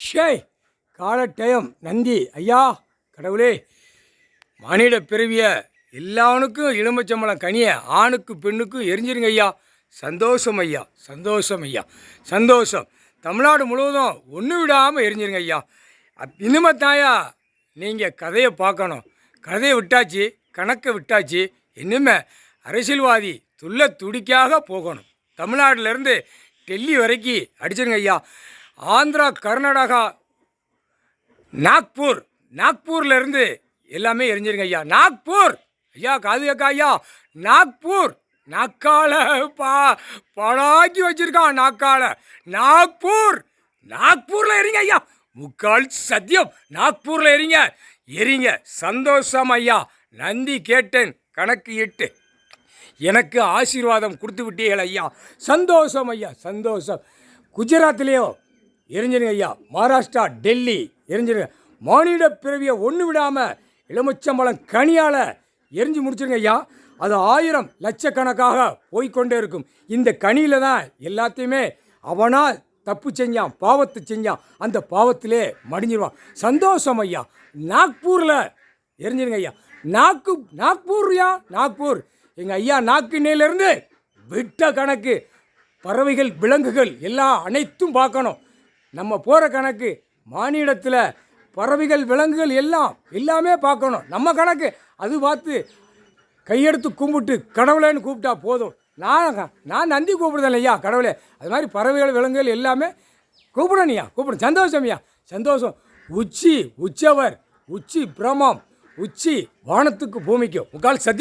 ஷே காலட்டயம் நந்தி ஐயா கடவுளே, மானிட பிறவிய எல்லாவனுக்கும் எலுமிச்சம்பழம் கனிய ஆணுக்கு பெண்ணுக்கும் எரிஞ்சிருங்க ஐயா. சந்தோஷம் ஐயா, சந்தோஷம் ஐயா, சந்தோஷம். தமிழ்நாடு முழுவதும் ஒன்று விடாமல் எரிஞ்சிருங்க ஐயா. இனிமத்தாயா நீங்கள் கதையை பார்க்கணும். கதையை விட்டாச்சு, கணக்கை விட்டாச்சு. இன்னுமே அரசியல்வாதி துள்ள துடிக்காக போகணும். தமிழ்நாட்டிலேருந்து டெல்லி வரைக்கும் அடிச்சிருங்க ஐயா. ஆந்திரா, கர்நாடகா, நாக்பூர்லேருந்து எல்லாமே எரிஞ்சிருங்க ஐயா. நாக்பூர் ஐயா, காது கேக்கா ஐயா. நாக்கால படாக்கி வச்சிருக்கான். நாக்பூரில் எரிங்க ஐயா. முக்கால் சத்தியம் நாக்பூரில் எரிங்க. சந்தோஷம் ஐயா. நந்தி கேட்டேன், கணக்கு இட்டு எனக்கு ஆசீர்வாதம் கொடுத்து விட்டீர்கள் ஐயா. சந்தோஷம் ஐயா, சந்தோஷம். குஜராத்லேயோ எரிஞ்சிருங்க ஐயா. மகாராஷ்டிரா, டெல்லி எரிஞ்சிருங்க. மானிட பிறவியை ஒன்று விடாமல் எலுமிச்சம்பழம் கனியால் எரிஞ்சு முடிச்சிருங்க ஐயா. அது 1000 லட்சக்கணக்காக போய்கொண்டே இருக்கும். இந்த கனியில் தான் எல்லாத்தையுமே அவனா தப்பு செஞ்சான், பாவத்தை செஞ்சான். அந்த பாவத்திலே மடிஞ்சிருவான். சந்தோஷம் ஐயா. நாக்பூரில் எரிஞ்சிருங்க ஐயா. நாக்பூர் எங்கள் ஐயா நாக்கினேலேருந்து விட்ட கணக்கு. பறவைகள், விலங்குகள் எல்லாம் அனைத்தும் பார்க்கணும். நம்ம போகிற கணக்கு மானிடத்தில் பறவைகள், விலங்குகள் எல்லாமே பார்க்கணும். நம்ம கணக்கு அது பார்த்து கையெடுத்து கும்பிட்டு கடவுளேன்னு கூப்பிட்டா போதும். நான் நந்தி கூப்பிடுதேன் ஐயா கடவுளே. அது மாதிரி பறவைகள், விலங்குகள் எல்லாமே கூப்பிடணும் ஐயா, கூப்பிடும். சந்தோஷம் ஐயா, சந்தோஷம். உச்சி பிரமம், உச்சி வானத்துக்கு பூமிக்கும் முக்கால் சத்தியம்.